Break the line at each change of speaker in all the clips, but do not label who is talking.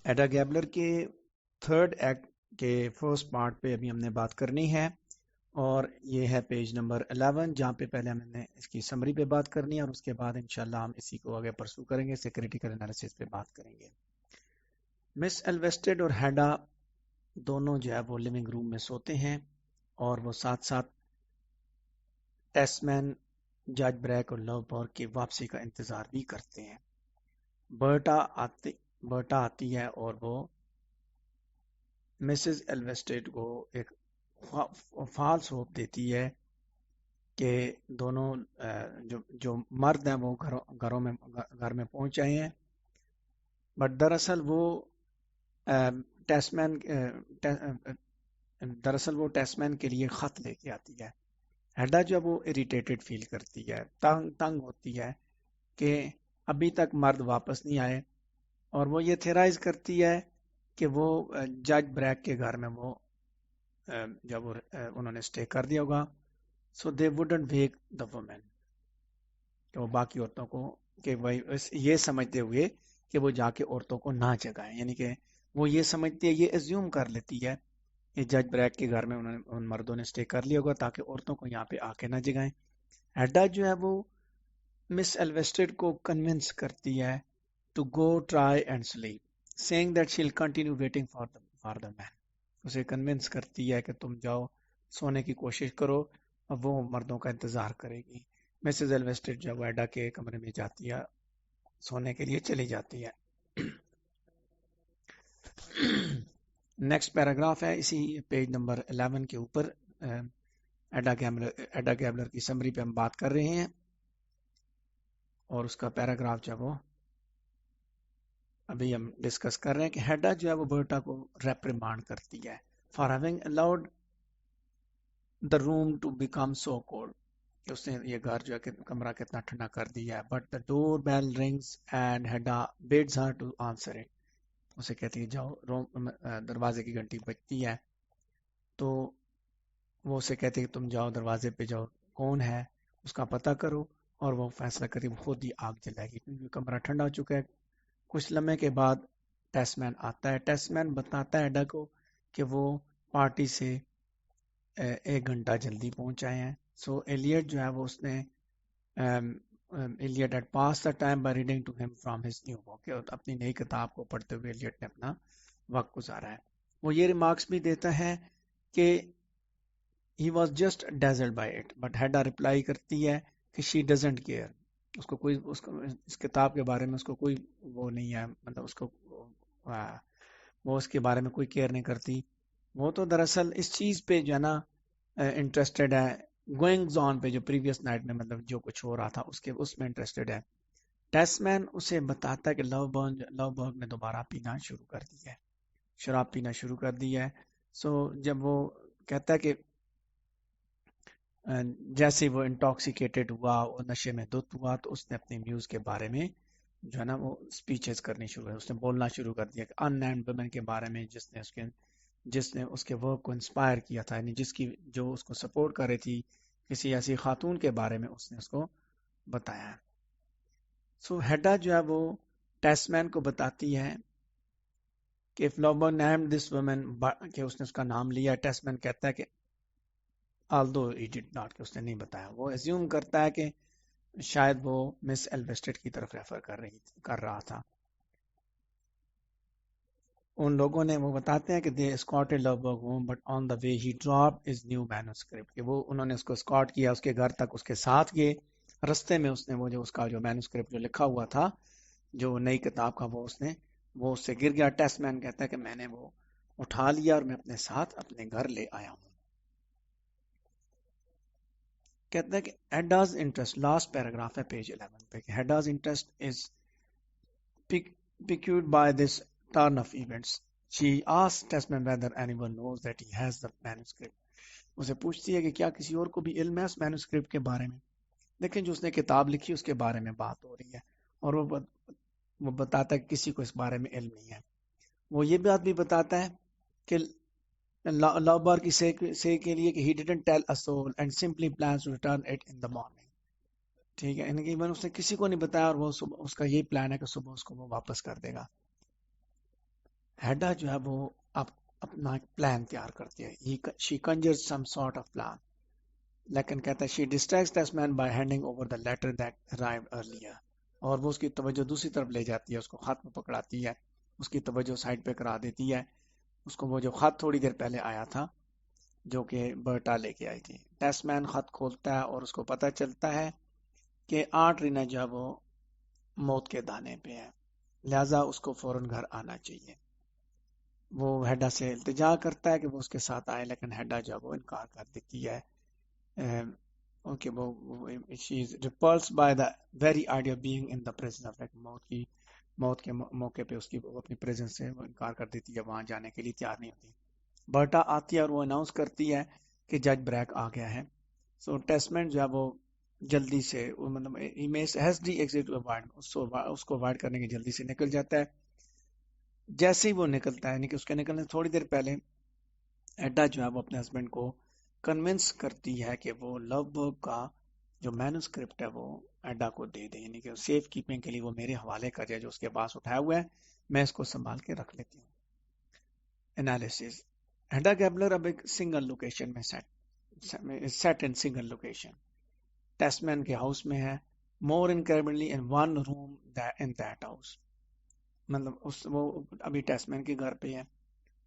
ایڈا گیبلر کے third act کے فرسٹ پارٹ پہ ابھی ہم نے بات کرنی ہے، اور یہ ہے پیج نمبر 11 جہاں پہ پہلے ہم نے اس کی سمری پہ بات کرنی ہے، اور اس کے بعد انشاءاللہ ہم اسی کو آگے پرسو کریں گے، سے کریٹیکل انالیسس پہ بات کریں گے۔ مس ایلویسٹڈ اور ہیڈا دونوں جو ہے وہ لیونگ روم میں سوتے ہیں، اور وہ ساتھ ساتھ ٹیسمین، جج بریک اور لو بورگ کی واپسی کا انتظار بھی کرتے ہیں۔ برٹا آتی ہے اور وہ مسز ایلویسٹڈ کو ایک فالس ہوپ دیتی ہے کہ دونوں جو مرد ہیں وہ گھر میں پہنچ آئے ہیں، بٹ دراصل وہ ٹیسمین کے لیے خط لے کے آتی ہے۔ ہیڈا جو وہ اریٹیٹڈ فیل کرتی ہے، تنگ ہوتی ہے کہ ابھی تک مرد واپس نہیں آئے، اور وہ یہ تھیرائز کرتی ہے کہ وہ جج بریک کے گھر میں وہ جب انہوں نے اسٹے کر دیا ہوگا، so they wouldn't wake the woman, کہ وہ باقی عورتوں کو، کہ وہی یہ سمجھتے ہوئے کہ وہ جا کے عورتوں کو نہ جگائیں، یعنی کہ وہ یہ سمجھتی ہے، یہ ایزیوم کر لیتی ہے کہ جج بریک کے گھر میں ان مردوں نے اسٹے کر لیا ہوگا تاکہ عورتوں کو یہاں پہ آ کے نہ جگائیں۔ ایڈا جو ہے وہ مس ایلویسٹڈ کو کنونس کرتی ہے to go try and sleep, seeing that she will continue waiting for the man, اسے کنونس کرتی ہے کہ تم جاؤ سونے کی کوشش کرو، اور وہ مردوں کا انتظار کرے گی۔ مسز ایلویسٹڈ جب ایڈا کے کمرے میں جاتی ہے، سونے کے لیے چلی جاتی ہے۔ نیکسٹ پیراگراف ہے اسی پیج نمبر 11 کے اوپر، ایڈا گیبلر کی سمری پہ ہم بات کر رہے ہیں، اور اس کا پیراگراف جو وہ ابھی ہم ڈسکس کر رہے ہیں کہ ہیڈا جو ہے وہ برٹا کو ریپریمانڈ کرتی ہے for having allowed the room to become so cold, اس نے یہ گھر جو ہے کہ کمرہ کتنا ٹھنڈا کر دیا ہے۔ But the door bell rings and Hedda bids her to answer it, اسے کہتی ہے جاؤ، دروازے کی گھنٹی بجتی ہے تو وہ اسے کہتے ہیں کہ تم جاؤ دروازے پہ جاؤ، کون ہے اس کا پتہ کرو، اور وہ فیصلہ کری خود ہی آگ جلائے گی کیونکہ کمرہ ٹھنڈا ہو چکا ہے۔ کچھ لمحے کے بعد ٹیسمین آتا ہے، ٹیسمین بتاتا ہے ایڈا کو کہ وہ پارٹی سے 1 گھنٹہ جلدی پہنچ آئے ہیں۔ سو ایلیٹ جو ہے وہ اس نے Elliot at pass the time by reading to him from his new book, اپنی نئی کتاب کو پڑھتے ہوئے ایلیٹ نے اپنا وقت گزارا ہے۔ وہ یہ ریمارکس بھی دیتا ہے کہ he was just dazzled by it but Hedda reply کرتی ہے کہ she doesn't care، اس کو اس کتاب کے بارے میں اس کو کوئی وہ نہیں ہے، مطلب اس کو وہ اس کے بارے میں کوئی کیئر نہیں کرتی، وہ تو دراصل اس چیز پہ جو ہے نا انٹرسٹڈ ہے، گوئنگز آن پہ، جو پریویس نائٹ میں مطلب جو کچھ ہو رہا تھا اس میں انٹرسٹڈ ہے۔ ٹیسمین اسے بتاتا ہے کہ لو برگ نے دوبارہ پینا شروع کر دی ہے، شراب پینا شروع کر دی ہے۔ سو جب وہ کہتا ہے کہ جیسے وہ انٹاکسیکیٹڈ ہوا، وہ نشے میں دھت ہوا، تو اس نے اپنی میوز کے بارے میں جو ہے نا وہ سپیچز کرنی شروع کر، اس نے بولنا شروع کر دیا کہ ان نیمڈ ویمن کے بارے میں، جس نے اس کے ورک کو انسپائر کیا تھا، یعنی جو اس کو سپورٹ کر رہی تھی، کسی ایسی خاتون کے بارے میں اس نے اس کو بتایا۔ سو ہیڈا جو ہے وہ ٹیسمین کو بتاتی ہے کہ if Lobo named this woman، کہ اس نے اس کا نام لیا، ٹیسمین کہتا ہے کہ although he did not، کہ اس نے نہیں بتایا، وہ ایزیوم کرتا ہے کہ شاید وہ مس ایلویسٹڈ کی طرف ریفر کر رہا تھا۔ ان لوگوں نے، وہ بتاتے ہیں کہ they escorted Loveberg home but on the way he dropped his new manuscript، کہ وہ انہوں نے اس کو اسکارٹ کیا اس کے گھر تک، اس کے ساتھ گئے، رستے میں اس نے وہ جو اس کا جو مینوسکرپٹ جو لکھا ہوا تھا، جو نئی کتاب کا، وہ اس سے گر گیا۔ ٹیسمین کہتا ہے کہ میں نے وہ اٹھا لیا اور میں اپنے ساتھ اپنے گھر لے آیا ہوں۔ کہتا ہے کہ ہیڈاز انٹرسٹ، لاسٹ پیراگراف ہے پیج 11 پہ، کہ Hedda's interest is piqued by this turn of events. She asks Tesman whether anyone knows that he has the manuscript. اسے پوچھتی ہے کہ کیا کسی اور کو بھی علم ہے اس مینوسکرپٹ کے بارے میں۔ لیکن جو اس نے کتاب لکھی اس کے بارے میں بات ہو رہی ہے، اور وہ بتاتا ہے کہ کسی کو اس بارے میں علم نہیں ہے۔ وہ یہ بات بھی بتاتا ہے کہ لوبر کی سے کے لیے کہ he didn't tell a soul and simply plans to return it in the morning، ٹھیک ہے، یعنی کہ اس نے کسی کو نہیں بتایا، اور وہ صبح اس کا یہ پلان ہے کہ صبح اس کو وہ واپس کر دے گا۔ ہیڈا جو ہے وہ اپنا ایک پلان تیار کرتی ہے. She conjures some sort of plan. لیکن کہتا ہے she distracts this man by handing over the letter that arrived earlier. اور وہ اس کی توجہ دوسری طرف لے جاتی ہے, اس کو خط میں پکڑاتی ہے, اس کی توجہ سائڈ پہ کرا دیتی ہے. اس کو وہ جو خط تھوڑی دیر پہلے آیا تھا جو کہ برٹا لے کے آئی تھی. ٹیسٹ مین خط کھولتا ہے اور اس کو پتہ چلتا ہے کہ آنٹ رینا جو ہے وہ موت کے دانے پہ ہے, لہٰذا اس کو فوراً گھر آنا چاہیے. وہ ہیڈا سے التجا کرتا ہے کہ وہ اس کے ساتھ آئے, لیکن ہیڈا جو ہے وہ انکار کر دیتی ہے. کہ وہ she is repulsed by the very idea of being in the presence of like موت کے موقع پہ اس کی وہ اپنی پریزنس سے وہ انکار کر دیتی ہے, وہاں جانے کے لیے تیار نہیں ہوتی. برٹا آتی ہے اور وہ اناؤنس کرتی ہے کہ جج بریک آ گیا ہے. سو ٹیسمنٹ جو ہے وہ جلدی سے مطلب اس کو اوائڈ کرنے کی جلدی سے نکل جاتا ہے. جیسے ہی وہ نکلتا ہے یعنی کہ اس کے نکلنے سے تھوڑی دیر پہلے ایڈا جو ہے وہ اپنے ہسبینڈ کو کنونس کرتی ہے کہ وہ لو برگ کا جو مینوسکرپٹ ہے وہ ایڈا کو دے دے, یعنی کہ سیف کیپنگ کے لیے وہ میرے حوالے کر جائے, جو اس کے پاس اٹھایا ہوا ہے میں اس کو سنبھال کے رکھ لیتی ہوں. انالیسس. ایڈا گیبلر اب ایک سنگل لوکیشن میں set in single location Tesman کے ہاؤس میں ہے. More incredibly in one room in that house, مطلب وہ ابھی ٹیسٹ مین کے گھر پہ ہے,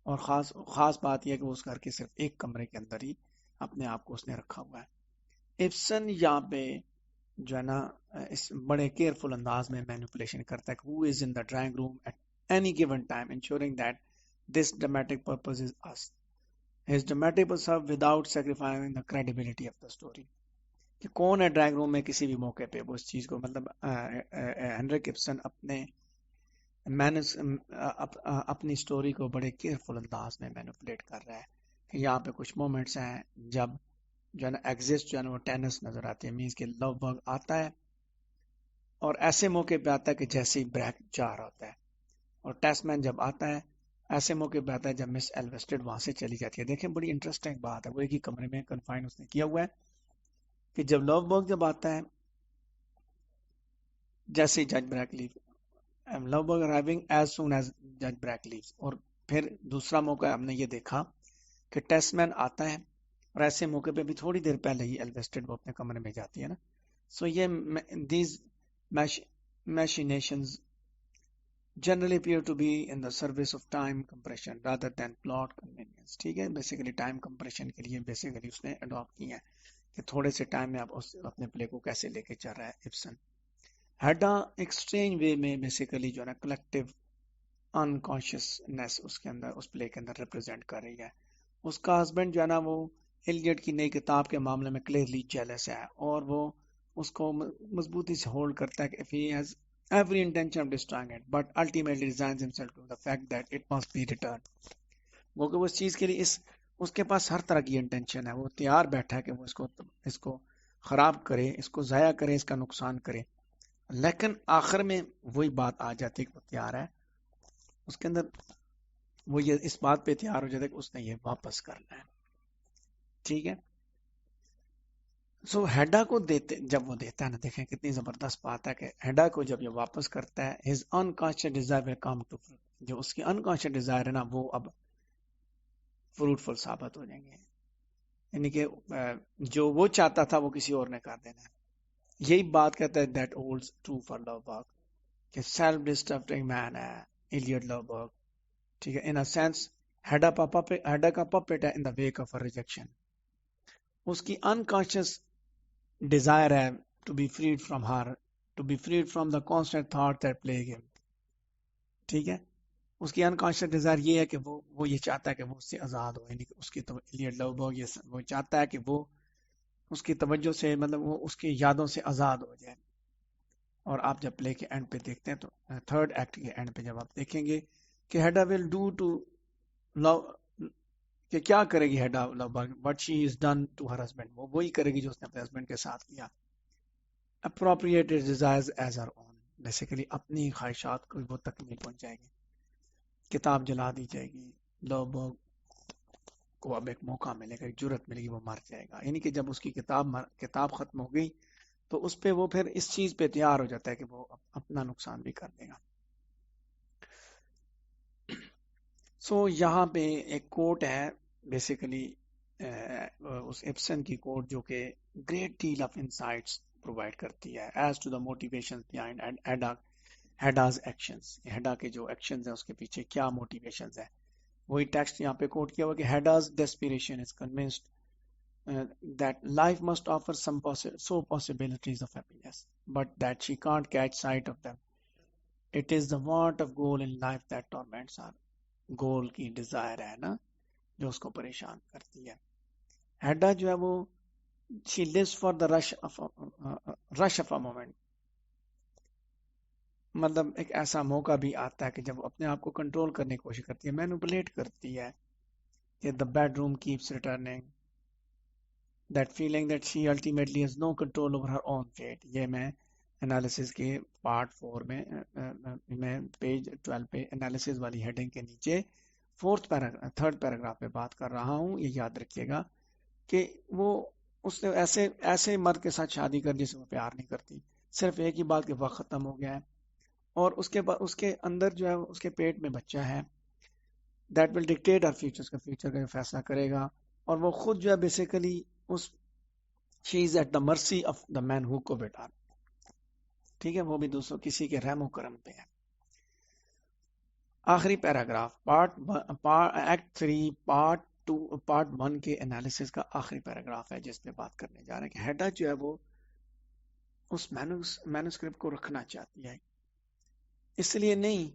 اور خاص بات یہ ہے کہ وہ اس گھر کے صرف ایک کمرے کے اندر ہی اپنے آپ کو اس نے رکھا ہوا ہے. ابسن یہاں پہ جو ہے نا اس بڑے کیئرفل انداز میں مینیپولیشن کرتا ہے کہ who is in the drawing room at any given time ensuring that this dramatic purpose is us. His dramatic will serve without sacrificing the credibility of the story. کہ کون ہے ڈرائنگ روم میں کسی بھی موقع پہ, وہ اس چیز کو مطلب ہنرک ابسن اپنی سٹوری کو بڑے کیئرفل انداز میں مینیپولیٹ کر رہا ہے. کہ یہاں پہ کچھ مومنٹس ہیں جب جو ہے نا ایگزسٹ جو ہے نا وہ ٹینس نظر آتی ہے, مینس کہ لو برگ آتا ہے اور ایسے موقع پہ آتا ہے کہ جیسے ہی بریک جا رہا ہوتا ہے, اور ٹیسٹ مین جب آتا ہے ایسے موقع پہ آتا ہے جب مس ایلویسٹڈ وہاں سے چلی جاتی ہے. دیکھیں بڑی انٹرسٹنگ بات ہے, وہ ایک ہی کمرے میں کنفائن اس نے کیا ہوا ہے کہ جب لو برگ جب آتا ہے جیسے ہی جج بریک لیو لو برگ ارائیونگ ایز سون ایز جج بریک لیوز. اور پھر دوسرا موقع ہم نے یہ دیکھا کہ ٹیسٹ مین آتا ہے اور ایسے موقع پہ بھی تھوڑی دیر پہلے ہی ایلویسٹڈ وہ اپنے کمرے میں جاتی ہے نا. سو یہ these machinations generally appear to be in the service of time compression rather than plot convenience. ٹھیک ہے, بیسیکلی ٹائم کمپریشن کے لیے بیسیکلی اس نے اڈاپٹ کی ہے کہ تھوڑے سے ٹائم میں آپ اپنے پلے کو کیسے لے کے چل رہا ہے. ابسن ہیڈا ایک اسٹرینج وے میں بیسیکلی جو ہے نا کلیکٹیو انکانشیسنیس اس کے اندر اس پلے کے اندر ریپرزینٹ کر رہی ہے. اس کا ہسبینڈ جو ہے نا وہ ایلیٹ کی نئی کتاب کے معاملے میں کلیئرلی جیلس ہے, اور وہ اس کو مضبوطی سے ہولڈ کرتا ہے کہ if he has every intention of destroying it but ultimately resigns himself to the fact that it must be returned. وہ کہ وہ اس چیز کے لیے اس کے پاس ہر طرح کی انٹینشن ہے, وہ تیار بیٹھا ہے کہ وہ اس کو خراب کرے, اس کو ضائع کرے, اس کا نقصان کرے, لیکن آخر میں وہی بات آ جاتی ہے کہ وہ تیار ہے, اس کے اندر وہ یہ اس بات پہ تیار ہو جاتا ہے کہ اس نے یہ واپس کرنا ہے. ٹھیک ہے, سو ہیڈا کو جب وہ دیتا ہے نا, دیکھیں کتنی زبردست بات ہے کہ ہیڈا کو جب یہ واپس کرتا ہے his unconscious desire will come to fruit. جو اس کی unconscious desire ہے نا وہ اب فروٹفل ثابت ہو جائیں گے, یعنی کہ جو وہ چاہتا تھا وہ کسی اور نے کر دینا ہے. یہی بات کہتا ہے that holds true for love work کہ self destructing man ہے Elliot Lovberg. ٹھیک ہے, in a sense ہیڈا کا puppet ہے in the wake of a rejection. اس کی unconscious desire ہے to be freed from her, to be freed from the constant thought that plague him. ٹھیک ہے, اس کی unconscious desire یہ ہے کہ وہ یہ چاہتا ہے کہ وہ اس سے آزاد ہو, یعنی کہ اس کی Elliot Lovberg وہ چاہتا ہے کہ وہ اس کی توجہ سے مطلب وہ اس کی یادوں سے آزاد ہو جائے. اور آپ جب پلے کے اینڈ پہ دیکھتے ہیں تو تھرڈ ایکٹ کے اینڈ پہ جب آپ دیکھیں گے کہ ہیڈا ول ڈو ٹو لو, کہ کیا کرے گی Hedda Lovborg, what she has done to her husband, وہ وہی کرے گی جو اس نے اپنے ہسبینڈ کے ساتھ کیا. appropriate his desires as her own, basically اپنی خواہشات کو وہ تکمیل پہنچائے گی. کتاب جلا دی جائے گی, لوبرگ کو اب ایک موقع ملے گا, ایک جرت ملے گی, وہ مر جائے گا. یعنی کہ جب اس کی کتاب ختم ہو گئی تو اس پہ وہ پھر اس چیز پہ تیار ہو جاتا ہے کہ وہ اپنا نقصان بھی کر دے گا. سو یہاں پہ ایک کوٹ ہے بیسیکلی اس ایپسن کی کوٹ جو کہ great deal of insights provide کرتی ہے as to the motivation behind Hedda's actions. Hedda کے جو ایکشنز ہیں اس کے پیچھے کیا موٹیویشنز ہیں, وہی ٹیکسٹ یہاں پہ کوٹ کیا ہوا کہ Hedda's desperation is convinced that life must offer so possibilities of happiness, but that she can't catch sight of them. It is the want of goal in life that torments her. گول کی Dzire ہے نا جو اس کو پریشان کرتی ہے. ہیڈا جو ہے وہ she lives for the rush of a moment. مطلب ایک ایسا موقع بھی آتا ہے کہ جب وہ اپنے آپ کو کنٹرول کرنے کی کوشش کرتی ہے, مینوپولیٹ کرتی ہے کہ the bedroom keeps returning, that feeling that she ultimately has no control over her own fate. یہ میں انالیسس کے پارٹ 4 میں پیج 12 پہ انالیسس والی ہیڈنگ کے نیچے تھرڈ پیراگراف پہ بات کر رہا ہوں. یہ یاد رکھیے گا کہ وہ اس نے ایسے مرد کے ساتھ شادی کر جسے وہ پیار نہیں کرتی, صرف ایک ہی بات کہ وقت ختم ہو گیا ہے, اور اس کے اندر جو ہے اس کے پیٹ میں بچہ ہے. That will dictate Hare future, کا فیوچر کا فیصلہ کرے گا, اور وہ خود جو ہے basically she is at the mercy of the مین ہو کو بیٹا. ٹھیک ہے, وہ بھی دوسروں کسی کے رحم و کرم پہ ہے. آخری پیراگراف ایکٹ 3 پارٹ 1 کے انالیسس کا آخری پیراگراف ہے جس پہ بات کرنے جا رہے ہیں کہ ہیڈا جو ہے وہ اس مینوسکرپٹ کو رکھنا چاہتی ہے, اس لیے نہیں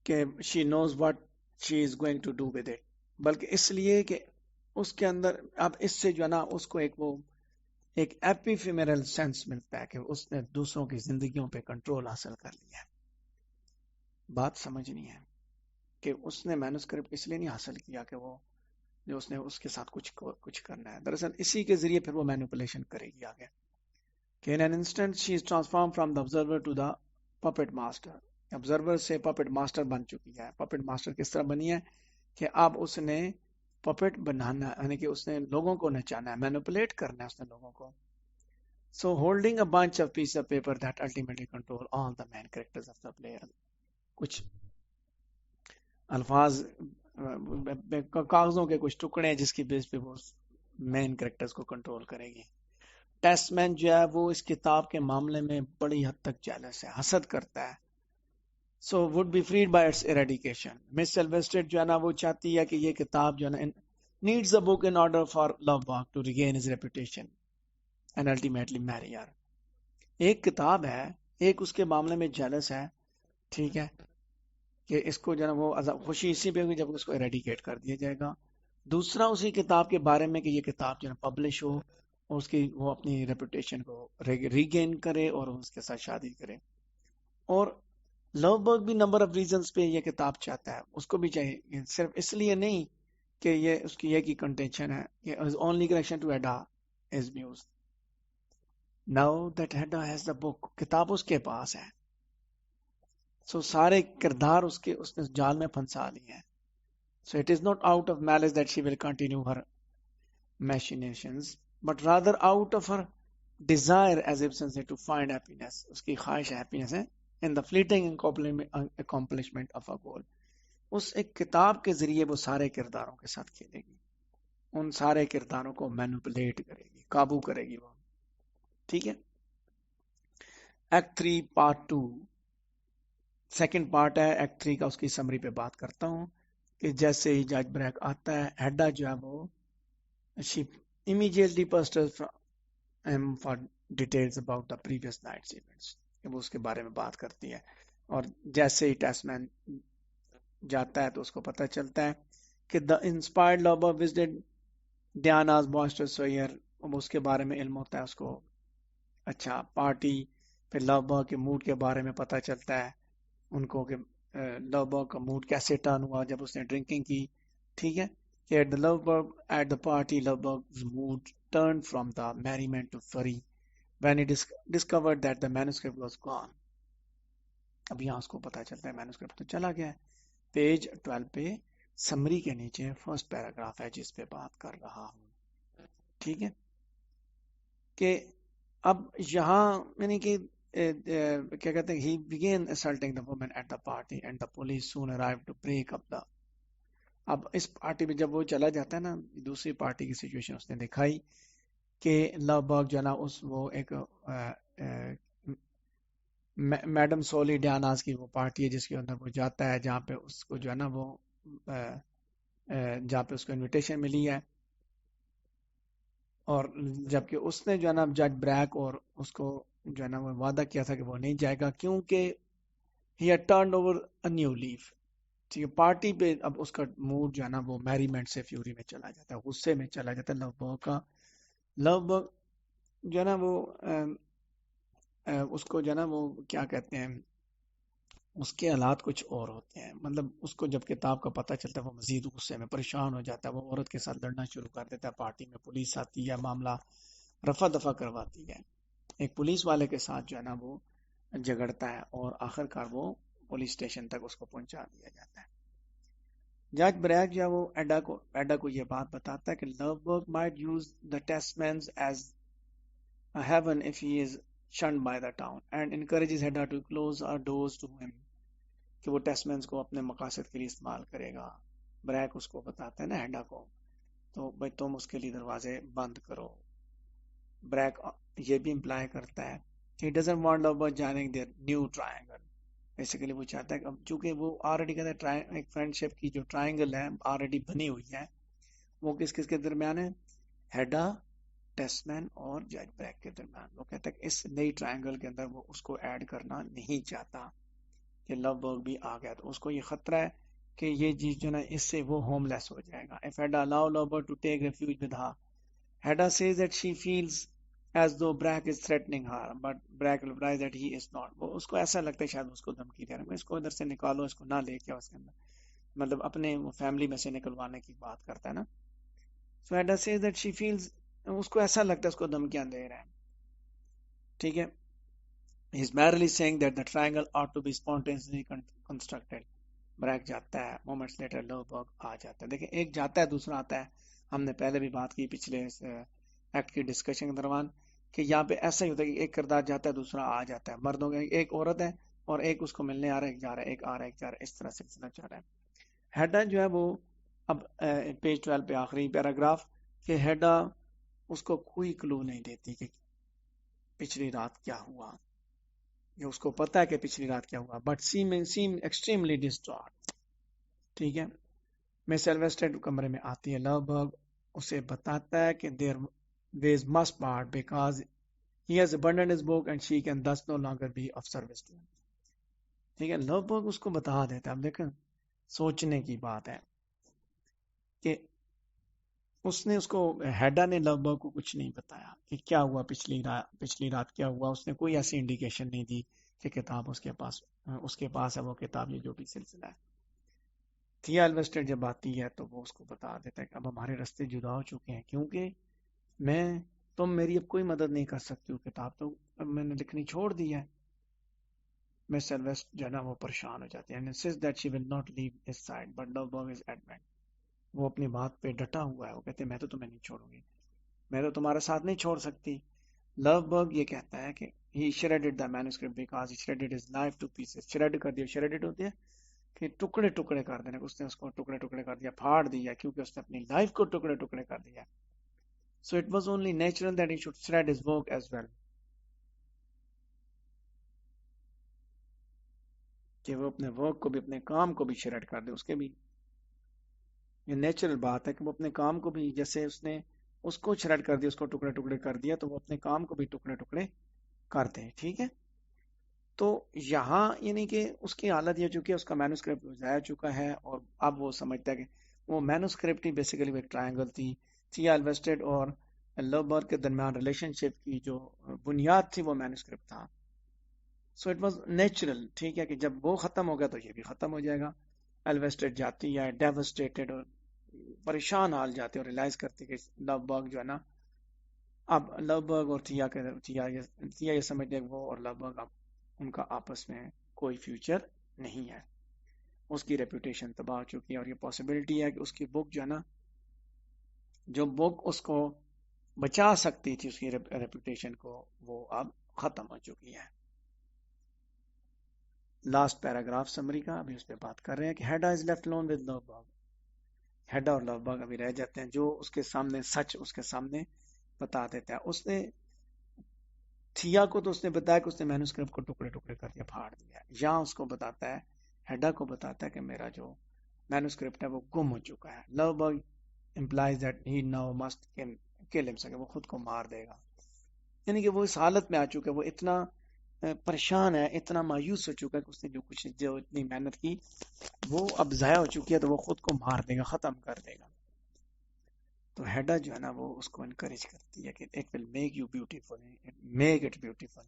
کہ she knows what she is going to do with it, بلکہ اس لیے کہ اس کے اندر اب اس سے جو ہے نا اس کو ایک ایپی فیمرل سینس ملتا ہے کہ اس نے دوسروں کی زندگیوں پہ کنٹرول حاصل کر لیا ہے. بات سمجھنی ہے کہ اس نے مینوسکرپٹ اس لیے نہیں حاصل کیا کہ وہ جو اس نے اس کے ساتھ کچھ کرنا ہے, دراصل اسی کے ذریعے پھر وہ مینوپولیشن کرے گی آگے کہ in an instant she is transformed from the observer to the puppet master. observer سے puppet master بن چکی ہے. puppet master کس طرح بنی ہے کہ اب اس نے puppet بنانا, یعنی کہ اس نے لوگوں کو نچانا ہے, مینوپولیٹ کرنا ہے اس نے لوگوں کو. so holding a bunch of pieces of paper that ultimately control all the main characters of the play. کچھ الفاظ کاغذوں کے کچھ ٹکڑے ہیں جس کی بیس پہ وہ مین کریکٹرز کو کنٹرول کرے گی. ٹیسٹ مین جو ہے وہ اس کتاب کے معاملے میں بڑی حد تک جیلس ہے, حسد کرتا ہے. So would be freed by its eradication. Miss Sylvester جو ہے نا وہ چاہتی ہے کہ یہ کتاب جو ہے نا needs a book in order for love walk to regain his reputation and ultimately marry her. ایک کتاب ہے, ایک اس کے معاملے میں جیلس ہے, ٹھیک ہے, کہ اس کو جو ہے وہ خوشی اسی پہ ہوگی جب اس کو ایریڈیکیٹ کر دیا جائے گا. دوسرا اسی کتاب کے بارے میں کہ یہ کتاب جو ہے پبلش ہو اور اس کی وہ اپنی ریپوٹیشن کو ریگین کرے اور اس کے ساتھ شادی کرے. اور لو برگ بھی نمبر آف ریزنز پہ یہ کتاب چاہتا ہے, اس کو بھی چاہیے, صرف اس لیے نہیں کہ یہ اس کی یہ کی کنٹینشن ہے کہ only connection to Hedda is muse. Now that Hedda has the book, کتاب اس کے پاس ہے, سو سارے کردار اس نے جال میں پھنسا لیے ہیں. So it is not out of males that she will continue Hare machinations, but rather out of her desire, as Ibsen said, to find happiness. اس کی خواہش happiness ہے in the fleeting accomplishment of a goal. اس ایک کتاب کے ذریعے وہ سارے کرداروں کے ساتھ کھیلے گی, ان سارے کرداروں کو مینوپولیٹ کرے گی, قابو کرے گی وہ. ٹھیک ہے. ایکٹ 3 پارٹ 2 سیکنڈ پارٹ ہے ایکٹ 3 کا, اس کی سمری پہ بات کرتا ہوں کہ جیسے ہی جج بریک آتا ہے, ہیڈا جو ہے وہ she immediately pursues him for details about the previous night's events. وہ اس کے بارے میں بات کرتی ہے, اور جیسے ہی ٹیسٹ مین جاتا ہے تو اس کو پتہ چلتا ہے کہ the inspired lover visited Diana's boisterous soyer. اس کے بارے میں علم ہوتا ہے اس کو. اچھا, پارٹی پھر لو کے موڈ کے بارے میں پتہ چلتا ہے ان کو کہ لو کا موڈ کیسے ٹرن ہوا جب اس نے ڈرنکنگ کی. ٹھیک ہے. At the party, Loveberg's mood turned from the merriment to fury when he discovered that the manuscript was gone. اب یہاں اس کو پتا چلتا ہے مینوسکرپٹ تو چلا گیا ہے. پیج 12 پہ سمری کے نیچے فرسٹ پیراگراف ہے جس پہ بات کر رہا ہوں. ٹھیک ہے, کہ اب یہاں یعنی کہ کیا کہتے ہیں he began assaulting the woman at the party and the police soon arrived to break up the. اب اس پارٹی میں جب وہ چلا جاتا ہے نا، دوسری پارٹی کی سچویشن اس نے دکھائی کہ لو برگ جو ہے نا وہ ایک میڈم سولی ڈیاناز کی وہ پارٹی ہے جس کے اندر وہ جاتا ہے، جہاں پہ اس کو جو ہے نا وہ جہاں پہ اس کو انویٹیشن ملی ہے، اور جبکہ اس نے جو ہے نا جج بریک اور اس کو جو ہے نا وہ وعدہ کیا تھا کہ وہ نہیں جائے گا، کیونکہ ہی had turned over a new leaf. ٹھیک ہے، پارٹی پہ اب اس کا موڈ جو ہے نا وہ میریمنٹ سے فیوری میں چلا جاتا ہے، غصے میں چلا جاتا ہے لو برگ کا. لو برگ جو ہے نا وہ اس کو جو ہے نا وہ کیا کہتے ہیں، اس کے حالات کچھ اور ہوتے ہیں. مطلب اس کو جب کتاب کا پتہ چلتا ہے وہ مزید غصے میں پریشان ہو جاتا ہے، وہ عورت کے ساتھ لڑنا شروع کر دیتا ہے. پارٹی میں پولیس آتی ہے، معاملہ رفع دفع کرواتی ہے، ایک پولیس والے کے ساتھ جو ہے نا وہ جھگڑتا ہے، اور آخر کار وہ پولیس اسٹیشن تک اس کو پہنچا دیا جاتا ہے. جج بریک جو ہے وہ ایڈا کو یہ بات بتاتا ہے کہ لو برگ might use the Tasmans as a heaven if he is shunned by the town and encourages Hedda to close our doors to him. کہ وہ ٹیسمنز کو اپنے مقاصد کے لیے استعمال کرے گا. بریک اس کو بتاتا ہے نا ہیڈا کو، تو بھائی تم اس کے لیے دروازے بند کرو. بریک یہ بھی امپلائی کرتا ہے کہ he doesn't want Lovebird joining their new triangle. Basically وہ چاہتا ہے کہ اب چونکہ وہ آلریڈی کہتا ہے ایک فرینڈشپ کی جو ٹرائنگل ہے آلریڈی بنی ہوئی ہے، وہ کس کس کے درمیان ہے؟ ہیڈا، ٹیسمین اور جج بریک کے درمیان. وہ کہتا ہے کہ اس نئی ٹرائنگل کے اندر وہ اس کو ایڈ کرنا نہیں چاہتا کہ لو برگ بھی آ گیا، تو اس کو یہ خطرہ ہے کہ یہ چیز جو ہے نا اس سے وہ ہوم لیس ہو جائے گا. If Hedda allow Lovebird to take refuge with her, Hedda says that she feels as though Brack is threatening her, but Brack replies that he is not. وہ اس کو ایسا لگتا ہے شاید اس کو دھمکی دے رہا ہے، اس کو ادھر سے نکالو، اس کو نہ لے کے اس کے اندر، مطلب اپنے فیملی میں سے نکلوانے کی بات کرتا ہے نا. So Hedda says that she feels، اس کو ایسا لگتا ہے اس کو دھمکیاں دے رہا ہے. ٹھیک ہے، He's merely saying that the triangle ought to be spontaneously constructed. Break جاتا ہے، مومنٹس لیٹر لو برگ آ جاتا ہے. دیکھیں ایک جاتا ہے دوسرا آتا ہے. ہم نے پہلے بھی بات کی پچھلے ایکٹ کی ڈسکشن کے دوران کہ یہاں پہ ایسا ہی ہوتا ہے کہ ایک کردار جاتا ہے دوسرا آ جاتا ہے. مردوں کا ایک عورت ہے اور ایک اس کو ملنے آ رہا ہے، ایک جا رہا ہے، ایک آ رہا ہے، ایک جا رہا ہے، اس طرح سلسلہ چل رہا ہے. ہیڈا جو ہے وہ اب پیج 12 پہ آخری پیراگراف کہ ہیڈا اس کو کوئی کلو نہیں دیتی کہ پچھلی رات کیا ہوا. یہ اس کو پتا ہے کہ پچھلی رات کیا ہوا، بٹ سیم ایکسٹریملی ڈسٹرائٹ. ٹھیک ہے، مس ایلویسٹڈ کمرے میں آتی ہے. لو برگ اسے بتاتا ہے کہ their ways must part because he has abandoned his book and she can thus no longer be of service to him. ٹھیک ہے، لو برگ اس کو بتا دیتا ہے. اب دیکھیں سوچنے کی بات ہے کہ اس نے اس کو ہیڈا نے لو برگ کو کچھ نہیں بتایا کہ کیا ہوا پچھلی رات کیا ہوا. اس نے کوئی ایسی انڈیکیشن نہیں دی کہ کتاب اس کے پاس ہے وہ کتاب، یہ جو بھی سلسلہ ہے. تھیا الویسٹر جب آتی ہے تو وہ اس کو بتا دیتا ہے کہ اب ہمارے راستے جدا ہو چکے ہیں، کیونکہ تم میری اب کوئی مدد نہیں کر سکتی ہو، کتاب تو اب میں نے لکھنی چھوڑ دی ہے. مس ایلویسٹ جو ہے نا وہ پریشان ہو جاتی ہے and insists that she will not leave his side but Lovebirg is adamant. وہ اپنی بات پہ ڈٹا ہوا ہے، وہ کہتے ہیں میں تو تمہیں نہیں چھوڑوں گی، میں تو تمہارا ساتھ نہیں چھوڑ سکتی. Lovebirg یہ کہتا ہے کہ he shredded the manuscript because he shredded his life to pieces. shred کر دیا، shredded ہوتی ہے کہ ٹکڑے ٹکڑے کر دینا، اس نے اس کو ٹکڑے ٹکڑے کر دیا، پھاڑ دیا، کیونکہ اس نے اپنی لائف کو ٹکڑے ٹکڑے کر دیا. So it was only natural that he should shred his work as well. کہ وہ اپنے ورک کو بھی، اپنے کام کو بھی شریڈ کر دے. اس کے بھی یہ نیچرل بات ہے کہ وہ اپنے کام کو بھی، جیسے اس نے اس کو شریڈ کر دیا، اس کو ٹکڑے ٹکڑے کر دیا، تو وہ اپنے کام کو بھی ٹکڑے ٹکڑے کر دے. ٹھیک ہے، تو یہاں یعنی کہ اس کی حالت یہ چونکہ اس کا مینوسکرپٹ ضائع چکا ہے، اور اب وہ سمجھتا ہے کہ وہ مینوسکرپٹ ہی بیسیکلی ایک ٹرائنگل تھی. تھیا الویسٹڈ اور لوبرگ کے درمیان ریلیشن شپ کی جو بنیاد تھی وہ مینوسکرپٹ تھا. So it was natural. ٹھیک ہے، کہ جب وہ ختم ہو گیا تو یہ بھی ختم ہو جائے گا. الویسٹڈ جاتی ہے ڈیوسٹیٹڈ اور پریشان حال جاتے اور ریلائز کرتے کہ لوبرگ جو ہے نا، اب لوبرگ اور تھیا یہ سمجھتے کہ وہ اور لوبرگ اب ان کا آپس میں کوئی فیوچر نہیں ہے. اس کی ریپوٹیشن تباہ ہو چکی ہے، اور یہ پاسبلٹی ہے کہ اس کی بک جو ہے نا، جو بک اس کو بچا سکتی تھی اس کی ریپوٹیشن کو، وہ اب ختم ہو چکی ہے. لاسٹ پیراگراف سمری کا ابھی اس پہ بات کر رہے ہیں کہ Hedda is left alone with Lovborg. Hedda اور لو بگ ابھی رہ جاتے ہیں، جو اس کے سامنے سچ اس کے سامنے بتا دیتا ہے. اس نے تھیا کو تو اس نے بتایا کہ اس نے مینوسکرپٹ کو ٹکڑے ٹکڑے کر کے پھاڑ دیا ہے. یہاں اس کو بتاتا ہے، ہیڈا کو بتاتا ہے کہ میرا جو مینوسکرپٹ ہے وہ گم ہو چکا ہے. لو big implies that he now must kill himself، وہ خود کو مار دے گا. یعنی کہ وہ اس حالت میں آ چکا ہے، وہ اتنا پریشان ہے، اتنا مایوس ہو چکا ہے کہ اس نے جو اتنی محنت کی وہ اب ضائع ہو چکی ہے، تو وہ خود کو مار دے گا، ختم کر دے گا. تو ہیڈا جو ہے نا وہ اس کو انکریج کرتی ہے کہ it will make you beautiful, make it beautiful,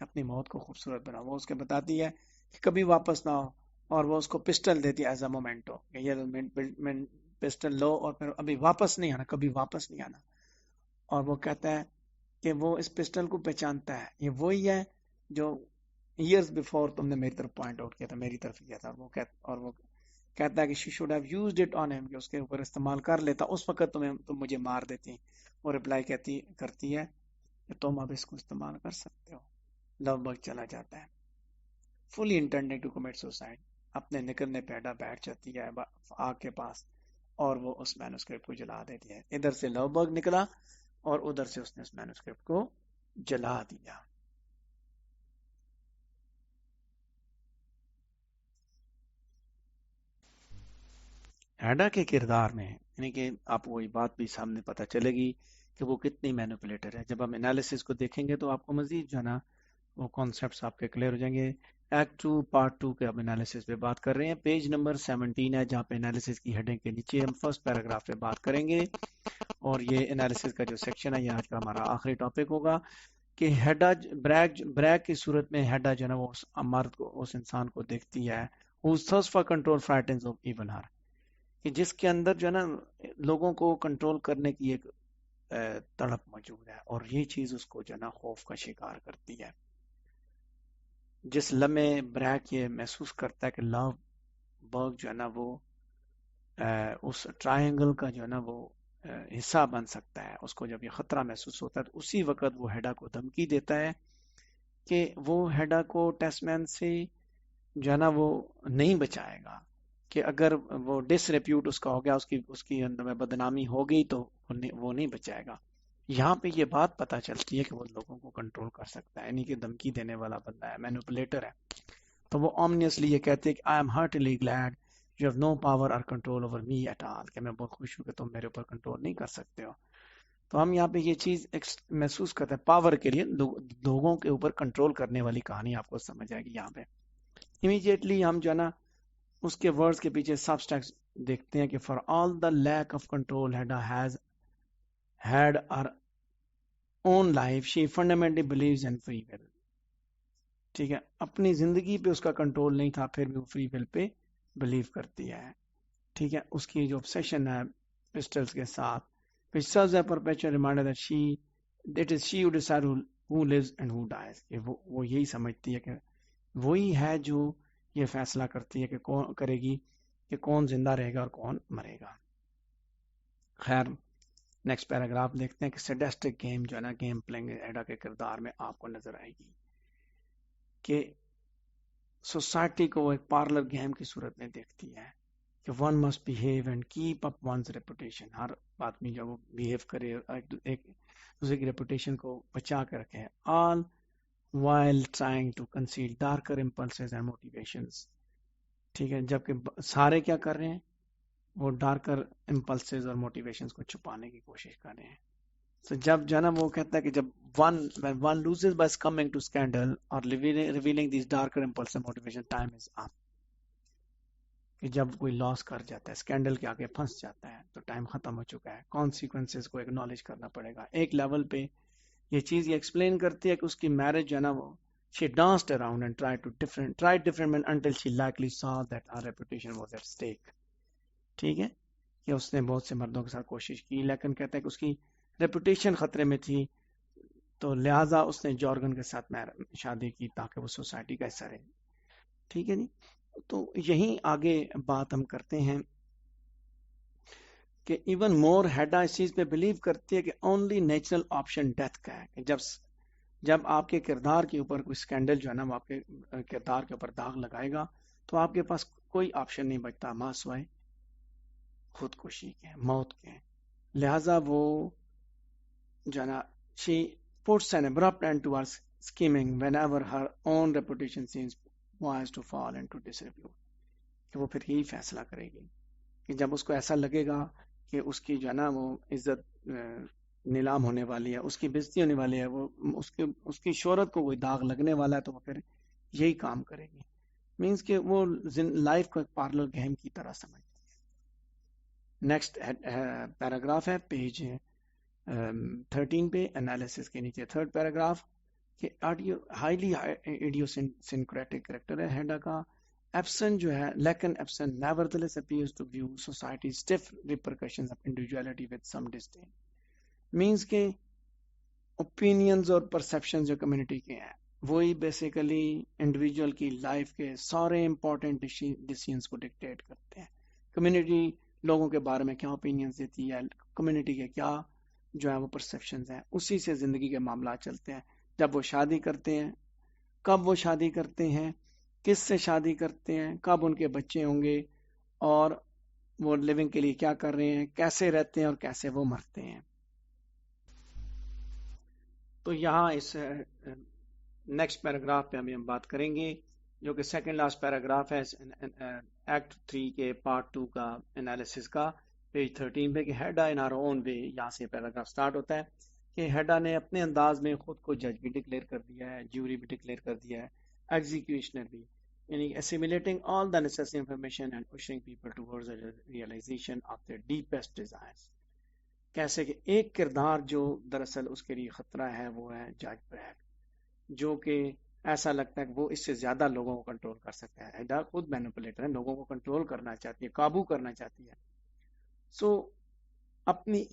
اپنی موت کو خوبصورت بنا. وہ اس کے بتاتی ہے کہ کبھی واپس نہ ہو، اور وہ اس کو پسٹل دیتی ہے ایز اے مومنٹو کہ یہ پسٹل لو اور پھر ابھی واپس نہیں آنا، کبھی واپس نہیں آنا. اور وہ کہتا ہے کہ وہ اس پسٹل کو پہچانتا ہے، یہ وہی ہے جو ایئرز بیفور تم نے میری طرف پوائنٹ آؤٹ کیا تھا، میری طرف کیا تھا. اور وہ کہتا ہے کہ she should have used it on him، کہ اس کے اوپر استعمال کر لیتا اس وقت تم مجھے مار دیتی. وہ رپلائی کرتی ہے کہ تم اب اس کو استعمال کر سکتے ہو. لو بگ چلا جاتا ہے fully intending to commit suicide، اپنے نکلنے پہ ہیڈا بیٹھ جاتی ہے آگ کے پاس، اور وہ اس مینوسکرپٹ کو جلا دیتی ہے. ادھر سے لو بگ نکلا اور ادھر سے اس نے اس مینوسکرپٹ کو جلا دیا. ہیڈا کے کردار میں یعنی کہ آپ کو یہ بات بھی سامنے پتہ چلے گی کہ وہ کتنی مینوپولیٹر ہے. جب ہم انالیسس کو دیکھیں گے تو آپ کو مزید جو ہے نا وہ کانسیپٹس آپ کے کلیئر ہو جائیں گے. ایکٹ 2 پارٹ 2 کے اب انالیسس پہ بات کر رہے ہیں. پیج نمبر 17 ہے جہاں پہ انالیسس کی ہیڈنگ کے نیچے ہم فرسٹ پیراگراف پہ بات کریں گے، اور یہ انالیسس کا جو سیکشن ہے یہ آج کا ہمارا آخری ٹاپک ہوگا کہ ہیڈا بریک کی صورت میں ہیڈا جو ہے نا وہ اس مرد کو، اس انسان کو دیکھتی ہے whose thirst for control frightens of even her، کہ جس کے اندر جو ہے نا لوگوں کو کنٹرول کرنے کی ایک تڑپ موجود ہے، اور یہ چیز اس کو جو ہے نا خوف کا شکار کرتی ہے. جس لمحے بریک یہ محسوس کرتا ہے کہ لو برگ جو ہے نا وہ اس ٹرائنگل کا جو ہے نا وہ حصہ بن سکتا ہے، اس کو جب یہ خطرہ محسوس ہوتا ہے تو اسی وقت وہ ہیڈا کو دھمکی دیتا ہے کہ وہ ہیڈا کو ٹیسٹ مین سے جو ہے نا وہ نہیں بچائے گا، کہ اگر وہ ڈس ریپیوٹ اس کا ہو گیا، اس کی اندر میں بدنامی ہو گئی تو وہ نہیں بچائے گا. یہاں پہ یہ بات پتہ چلتی ہے کہ وہ لوگوں کو کنٹرول کر سکتا ہے، یعنی کہ دھمکی دینے والا بندہ ہے، مینوپولیٹر ہے. تو وہ اومنیسلی یہ کہتے ہیں کہ I am heartily glad you have no power اور control over me at all, کہ میں بہت خوش ہوں کہ تم میرے اوپر کنٹرول نہیں کر سکتے ہو. تو ہم یہاں پہ یہ چیز محسوس کرتے ہیں، پاور کے لیے لوگوں کے اوپر کنٹرول کرنے والی کہانی آپ کو سمجھ آئے گی. یہاں پہ امیجیٹلی ہم جو ہے نا اس کے ورڈز کے پیچھے سبسٹیکس دیکھتے ہیں کہ for all the lack of control Hedda has had her own life she fundamentally believes in free will. ٹھیک ہے، اپنی زندگی پہ اس کا کنٹرول نہیں تھا، پھر بھی وہ فری ول پہ بلیو کرتی ہے. ٹھیک ہے، اس کی جو obsession ہے پسٹلز کے ساتھ، which serves a perpetual reminder that it is she who decides who lives and who dies، کہ وہ یہی سمجھتی ہے کہ وہی ہے جو یہ فیصلہ کرتی ہے کہ کون کرے گی کہ کون زندہ رہے گا اور کون مرے گا. خیر، نیکسٹ پیراگراف دیکھتے ہیں کہ سیڈسٹک گیم جو ہے نا گیم پلینگ ایڈا کے کردار میں آپ کو نظر آئے گی کہ سوسائٹی کو وہ ایک پارلر گیم کی صورت میں دیکھتی ہے کہ one must behave and keep up one's reputation. ہر آدمی جب وہ بہیو کرے ایک دوسرے کی ریپوٹیشن کو بچا کے رکھے، آل while trying to conceal darker impulses and motivations. ٹھیک ہے، جبکہ سارے کیا کر رہے ہیں، وہ ڈارکر امپلسز اور موٹیویشنز کو چھپانے کی کوشش کر رہے ہیں. So جب جو ہے نا وہ کہتا ہے کہ جب when one loses by succumbing to scandal or revealing these darker impulses and motivation, time is up. کہ جب کوئی لاس کر جاتا ہے، اسکینڈل کے آگے پھنس جاتا ہے تو ٹائم ختم ہو چکا ہے، کانسیکوینسز کو اگنالج کرنا پڑے گا. ایک لیول پہ یہ چیز یہ ایکسپلین کرتی ہے کہ اس کی میرج جو ہے نا وہ she danced around and tried different men until she likely saw that her reputation was at stake. ٹھیک ہے، کہ اس نے بہت سے مردوں کے ساتھ کوشش کی لیکن کہتا ہے کہ اس کی ریپوٹیشن خطرے میں تھی، تو لہٰذا اس نے جارگن کے ساتھ شادی کی تاکہ وہ سوسائٹی کا حصہ رہے. ٹھیک ہے نہیں، تو یہیں آگے بات ہم کرتے ہیں کہ ایون مور ہیڈا اس چیز پہ بلیو کرتی ہے کہ اونلی نیچرل آپشن ڈیتھ کا ہے، کہ جب جب آپ کے کردار کے اوپر کوئی سکینڈل جو ہے نا وہ آپ کے کردار کے اوپر داغ لگائے گا تو آپ کے پاس کوئی آپشن نہیں بچتا ماں سوائے خودکشی کے، موت کے. لہذا وہ جو ہے نا she puts an abrupt end towards scheming whenever her own reputation seems poised to fall into disrepute. کہ وہ پھر یہی فیصلہ کرے گی کہ جب اس کو ایسا لگے گا کہ اس کی جو ہے نا وہ عزت نیلام ہونے والی ہے، اس کی بےزتی ہونے والی ہے، وہ اس کی شہرت کو کوئی داغ لگنے والا ہے، تو وہ پھر یہی کام کرے گی. مینس کہ وہ لائف کو ایک پارلر گیم کی طرح سمجھتی ہے. نیکسٹ پیراگراف ہے پیج 13 پہ، انالیسس کے نیچے تھرڈ پیراگراف کہ ہائیلی ایڈیوسنکریٹک کریکٹر ہے ہیڈا کا. ایبسن جو ہے لیکن Ibsen nevertheless appears to view society stiff repercussions of individuality with some disdain. Means کہ اوپینینز اور پرسیپشن جو کمیونٹی کے ہیں وہی بیسیکلی انڈیویجول کی لائف کے سارے امپورٹنٹ ڈیسیژنز کو ڈکٹیٹ کرتے ہیں. کمیونٹی لوگوں کے بارے میں کیا اوپینینز دیتی ہے، کمیونٹی کے کیا جو ہے وہ پرسیپشنز ہیں، اسی سے زندگی کے معاملات چلتے ہیں. جب وہ شادی کرتے ہیں، کب وہ شادی کرتے ہیں، کس سے شادی کرتے ہیں، کب ان کے بچے ہوں گے، اور وہ لیونگ کے لیے کیا کر رہے ہیں، کیسے رہتے ہیں اور کیسے وہ مرتے ہیں. تو یہاں اس نیکسٹ پیراگراف پہ ہم بات کریں گے جو کہ سیکنڈ لاسٹ پیراگراف ہے ایکٹ 3 کے پارٹ 2 کا انالیسس کا، پیج 13 پہ کہ ہیڈا ان آر اون وے. یہاں سے پیراگراف سٹارٹ ہوتا ہے کہ ہیڈا نے اپنے انداز میں خود کو جج بھی ڈکلیئر کر دیا ہے، جیوری بھی ڈکلیئر کر دیا ہے، ایگزیکیوشنر بھی، یعنی assimilating all the necessary information and pushing people towards the realization of their deepest desires. کیسے کہ ایک کردار جو دراصل اس کے لیے خطرہ ہے وہ ہے جج بریک، جو کہ ایسا لگتا ہے کہ وہ اس سے زیادہ لوگوں کو کنٹرول کر سکتا ہے. ہیڈا خود مینیپولیٹر ہے، لوگوں کو کنٹرول کرنا چاہتی ہے، قابو کرنا چاہتی ہے. سو اپنی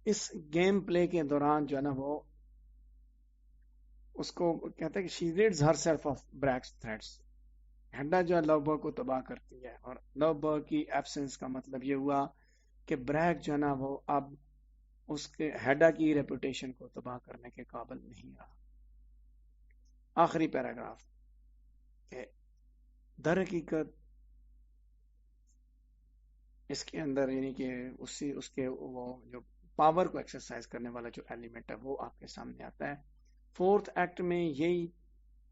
اس گیم پلے کے دوران جو ہے نا وہ اس کو کہتا ہے کہ she rids herself of Brack's threats. ہیڈا جو ہے لو برگ کو تباہ کرتی ہے، اور لو برگ کی ایبسنس کا مطلب یہ ہوا کہ بریک جو ہے نا وہ اب اس کے ہیڈا کی ریپوٹیشن کو تباہ کرنے کے قابل نہیں رہا. آخری پیراگراف کہ در حقیقت اس کے اندر یعنی کہ اس کے وہ جو پاور کو ایکسرسائز کرنے والا جو ایلیمنٹ ہے وہ آپ کے سامنے آتا ہے. فورتھ ایکٹ میں یہی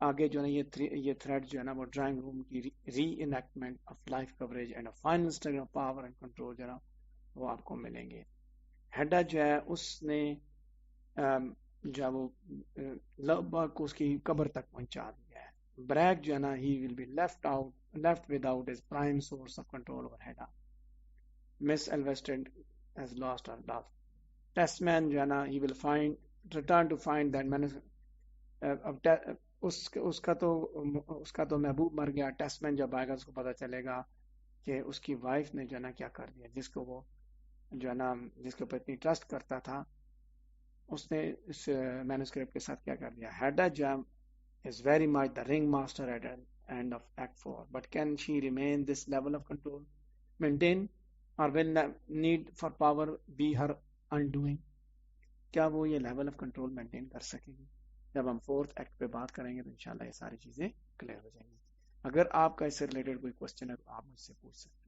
آگے جو ہے نا یہ تھریڈ جو ہے نا وہ ڈرائنگ روم کی re enactment of life courage and final struggle of power and control جو ہے نا وہ آپ کو ملیں گے. ہیڈا جو ہے اس نے جو ہے وہ لو برگ کو اس کی قبر تک پہنچا دیا ہے. بریک جو ہے نا he will be left without his prime source of control over Hedda. Miss Elvsted has lost her love. Tesman جو ہے نا he will find return to find that man. اس کا تو محبوب مر گیا. ٹیسٹ مین جب آئے گا اس کو پتا چلے گا کہ اس کی وائف نے جو ہے نا کیا کر دیا، جس کو وہ جو ہے نا جس کے اوپر اتنی ٹرسٹ کرتا تھا، اس نے اس مینوسکرپٹ کے ساتھ کیا کر دیا. ہیڈا جام is very much the ringmaster at the end of Act 4. But can she remain this level of control? Maintain? Or will the need for power be her undoing? کیا وہ یہ لیول آف کنٹرول مینٹین کر سکے گی؟ جب ہم fourth act پہ بات کریں گے تو انشاءاللہ یہ ساری چیزیں کلیئر ہو جائیں گی. اگر آپ کا اس سے ریلیٹڈ کوئی کوشچن ہے تو آپ مجھ سے پوچھ سکتے ہیں.